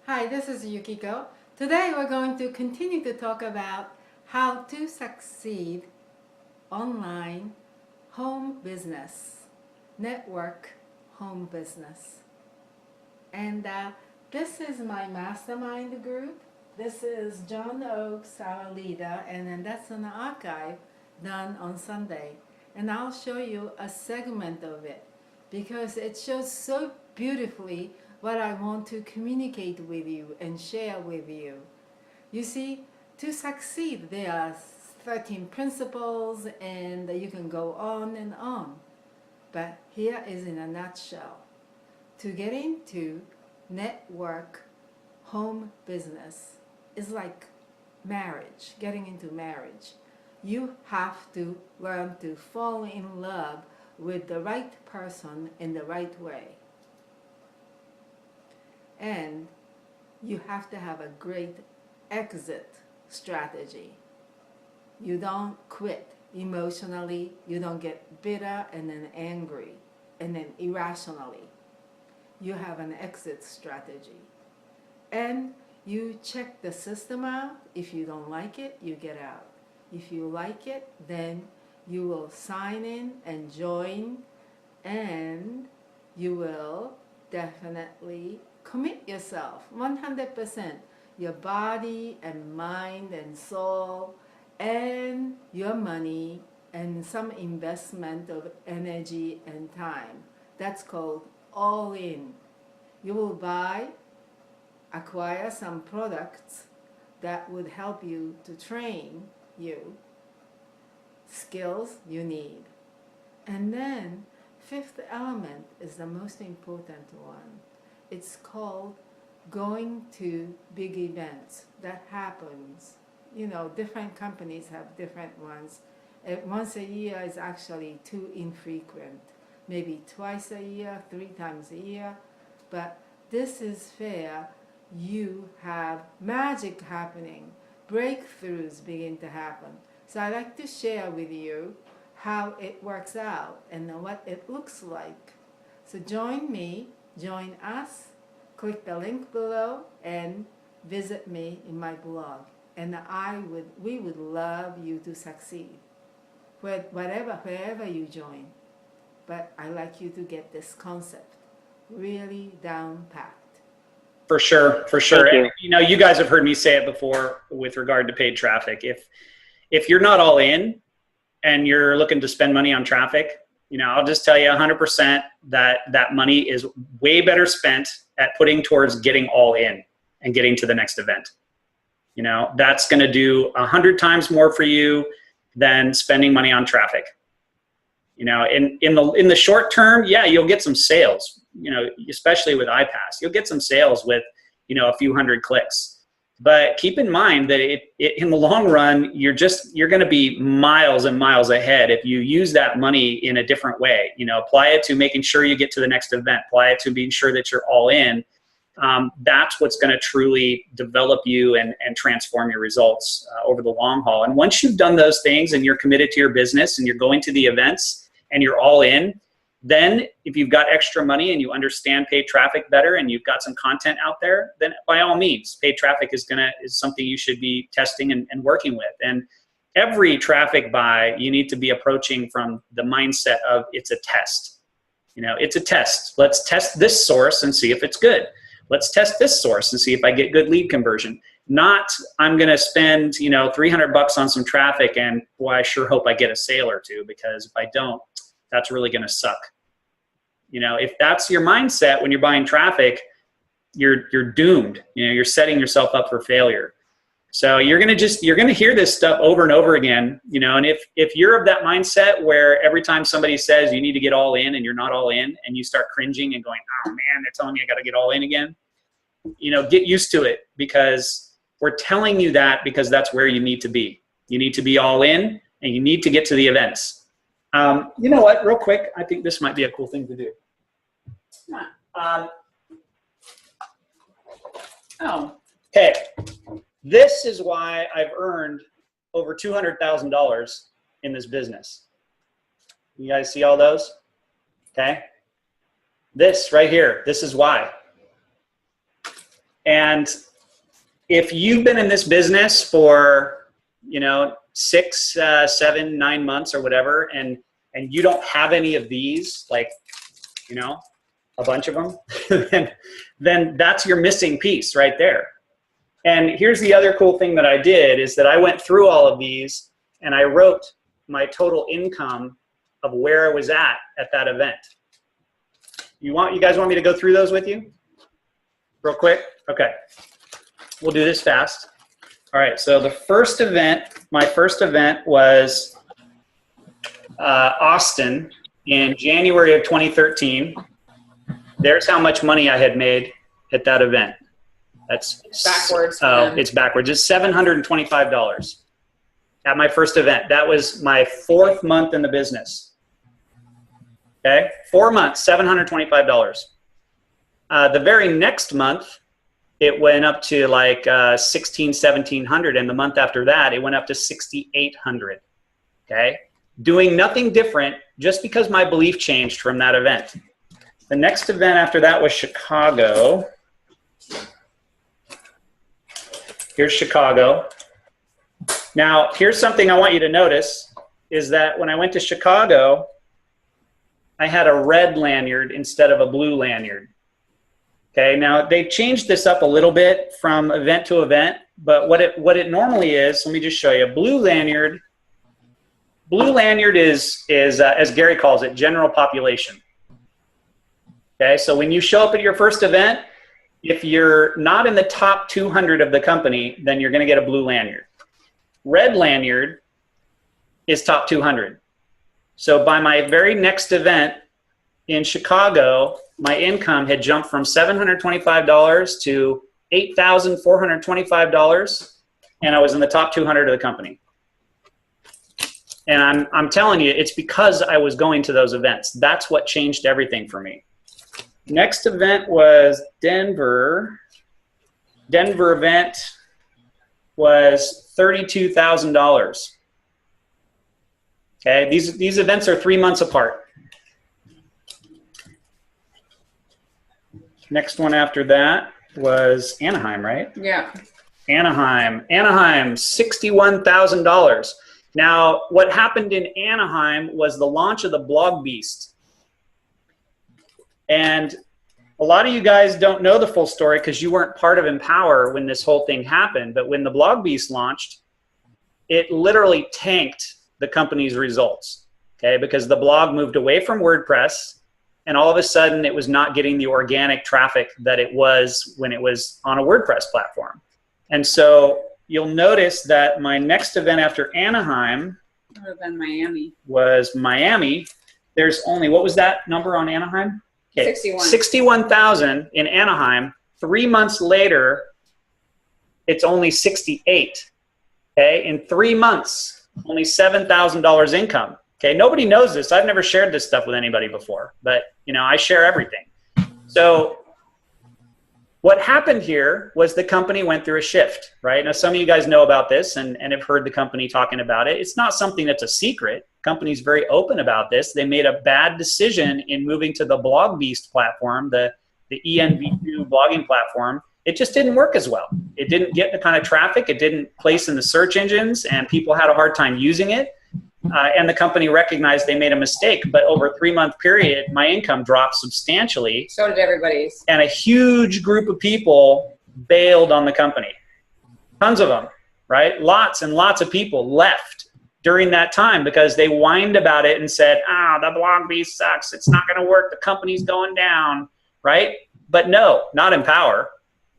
Hi, this is Yukiko. Today we're going to continue to talk about how to succeed online home business, network home business. And this is my mastermind group. This is John Oakes, our leader, and then that's an archive done on Sunday. And I'll show you a segment of it because it shows so beautifully what I want to communicate with you and share with you. You see, to succeed, there are 13 principles, and you can go on and on. But here is in a nutshell. To get into network home business is like marriage, getting into marriage. You have to learn to fall in love with the right person in the right way. And you have to have a great exit strategy. You don't quit emotionally, you don't get bitter and then angry and then irrationally. You have an exit strategy. And you check the system out. If you don't like it, you get out. If you like it, then you will sign in and join, and you will definitely commit yourself 100%, your body and mind and soul and your money and some investment of energy and time. That's called all in. You will acquire some products that would help you to train you, skills you need. And then fifth element is the most important one. It's called going to big events. That happens. You know, different companies have different ones. Once a year is actually too infrequent. Maybe twice a year, 3 times a year. But this is fair. You have magic happening. Breakthroughs begin to happen. So I like to share with you how it works out and what it looks like. So join me, join us, click the link below and visit me in my blog. And we would love you to succeed, wherever you join. But I like you to get this concept really down packed. For sure, for sure. Thank And, you. you guys have heard me say it before with regard to paid traffic. If you're not all in and you're looking to spend money on traffic, I'll just tell you 100% that money is way better spent at putting towards getting all in and getting to the next event. That's going to do 100 times more for you than spending money on traffic. In the short term, yeah, you'll get some sales, especially with iPass. You'll get some sales with, a few hundred clicks. But keep in mind that in the long run, you're going to be miles and miles ahead if you use that money in a different way. Apply it to making sure you get to the next event. Apply it to being sure that you're all in. That's what's going to truly develop you and transform your results over the long haul. And once you've done those things and you're committed to your business and you're going to the events and you're all in, then if you've got extra money and you understand paid traffic better and you've got some content out there, then by all means, paid traffic is something you should be testing and working with. And every traffic buy, you need to be approaching from the mindset of it's a test. It's a test. Let's test this source and see if it's good. Let's test this source and see if I get good lead conversion. Not I'm going to spend, $300 on some traffic and boy, I sure hope I get a sale or two, because if I don't, that's really going to suck. If that's your mindset when you're buying traffic, you're doomed. You're setting yourself up for failure. So you're going to hear this stuff over and over again, and if you're of that mindset where every time somebody says you need to get all in and you're not all in and you start cringing and going, oh man, they're telling me I got to get all in again, get used to it, because we're telling you that because that's where you need to be. You need to be all in and you need to get to the events. You know what, real quick, I think this might be a cool thing to do. Okay. This is why I've earned over $200,000 in this business. You guys see all those? Okay. This right here, this is why. And if you've been in this business for, 6, 7, 9 months or whatever, and you don't have any of these, like, a bunch of them, then that's your missing piece right there. And here's the other cool thing that I did is that I went through all of these and I wrote my total income of where I was at that event. You guys want me to go through those with you real quick? Okay. We'll do this fast. All right. So my first event was Austin in January of 2013. There's how much money I had made at that event. That's backwards. Oh, it's backwards. It's $725 at my first event. That was my 4th month in the business. Okay, 4 months, $725. The very next month, it went up to like $1,700, and the month after that, it went up to $6,800. Okay, doing nothing different, just because my belief changed from that event. The next event after that was Chicago. Here's Chicago. Now, here's something I want you to notice, is that when I went to Chicago, I had a red lanyard instead of a blue lanyard. Okay, now they've changed this up a little bit from event to event, but what it normally is, let me just show you. Blue lanyard is as Gary calls it, general population. Okay, so when you show up at your first event, if you're not in the top 200 of the company, then you're going to get a blue lanyard. Red lanyard is top 200. So by my very next event in Chicago, my income had jumped from $725 to $8,425, and I was in the top 200 of the company. And I'm telling you, it's because I was going to those events. That's what changed everything for me. Next event was Denver. Denver event was $32,000. Okay, these events are 3 months apart. Next one after that was Anaheim, right? Yeah. Anaheim, $61,000. Now, what happened in Anaheim was the launch of the Blog Beast. And a lot of you guys don't know the full story because you weren't part of Empower when this whole thing happened. But when the Blog Beast launched, it literally tanked the company's results, okay? Because the blog moved away from WordPress, and all of a sudden it was not getting the organic traffic that it was when it was on a WordPress platform. And so you'll notice that my next event after Anaheim Would have been Miami. was Miami. There's only, what was that number on Anaheim? Okay. 61. 61,000 in Anaheim. 3 months later, it's only 68. Okay, in 3 months, only $7,000 income. Okay, nobody knows this. I've never shared this stuff with anybody before, but I share everything. So what happened here was the company went through a shift, right? Now, some of you guys know about this and have heard the company talking about it. It's not something that's a secret. Company's very open about this. They made a bad decision in moving to the Blog Beast platform, the ENV2 blogging platform. It just didn't work as well. It didn't get the kind of traffic. It didn't place in the search engines, and people had a hard time using it. And the company recognized they made a mistake. But over a 3-month period, my income dropped substantially. So did everybody's. And a huge group of people bailed on the company. Tons of them, right? Lots and lots of people left during that time because they whined about it and said, the Blog Beast sucks. It's not going to work. The company's going down, right? But no, not Empower.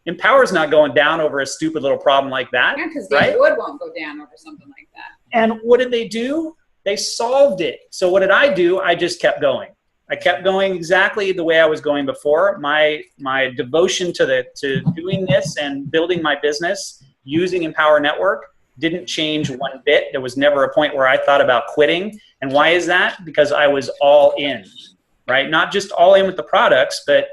Empower's not going down over a stupid little problem like that. Yeah, because right? Wood won't go down over something like that. And what did they do? They solved it. So what did I do? I just kept going. I kept going exactly the way I was going before. My devotion to doing this and building my business using Empower Network didn't change one bit. There was never a point where I thought about quitting. And why is that? Because I was all in, right? Not just all in with the products, but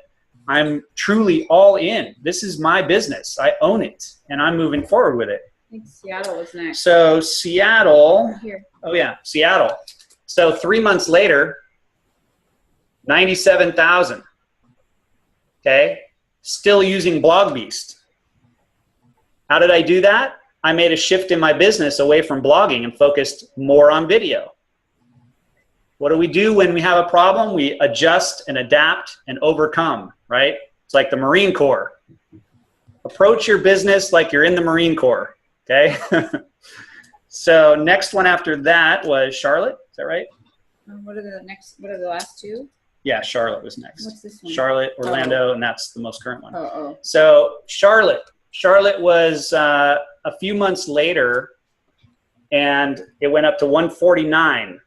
I'm truly all in. This is my business. I own it, and I'm moving forward with it. I think Seattle was next. So Seattle, Here. oh yeah, Seattle. So 3 months later, 97,000. Okay, still using Blog Beast. How did I do that? I made a shift in my business away from blogging and focused more on video. What do we do when we have a problem? We adjust and adapt and overcome, right? It's like the Marine Corps. Approach your business like you're in the Marine Corps, okay? So next one after that was Charlotte, is that right? What are the last two? Yeah, Charlotte was next. What's this one? Charlotte, Orlando, and that's the most current one. Oh. So Charlotte was a few months later, and it went up to 149.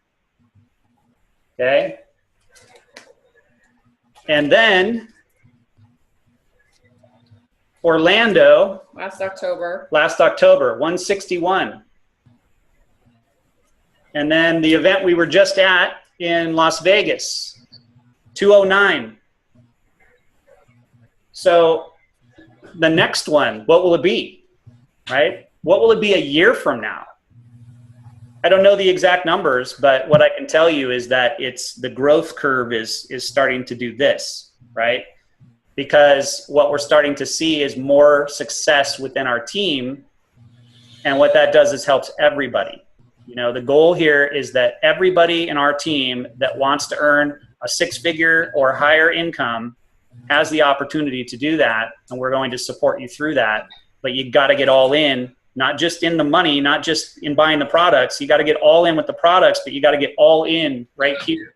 Okay. And then Orlando. Last October, 161. And then the event we were just at in Las Vegas, 209. So the next one, what will it be, right? What will it be a year from now? I don't know the exact numbers, but what I can tell you is that the growth curve is starting to do this, right? Because what we're starting to see is more success within our team. And what that does is helps everybody. You know, the goal here is that everybody in our team that wants to earn a six-figure or higher income has the opportunity to do that. And we're going to support you through that. But you got to get all in. Not just in the money, not just in buying the products. You got to get all in with the products, but you got to get all in right here,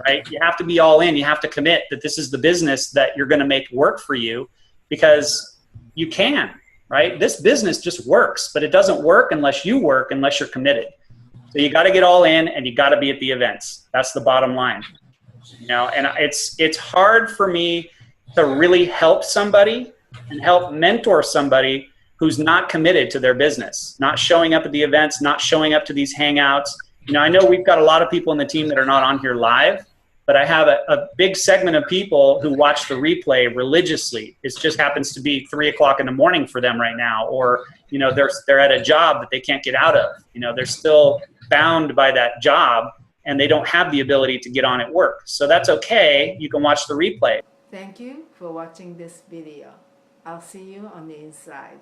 right? You have to be all in. You have to commit that this is the business that you're going to make work for you, because you can, right? This business just works, but it doesn't work unless you work, unless you're committed. So you got to get all in, and you got to be at the events. That's the bottom line. You know, and it's hard for me to really help somebody and help mentor somebody who's not committed to their business, not showing up at the events, not showing up to these hangouts. You know, I know we've got a lot of people in the team that are not on here live, but I have a big segment of people who watch the replay religiously. It just happens to be 3 o'clock in the morning for them right now, or, you know, they're at a job that they can't get out of. You know, they're still bound by that job, and they don't have the ability to get on at work. So that's okay. You can watch the replay. Thank you for watching this video. I'll see you on the inside.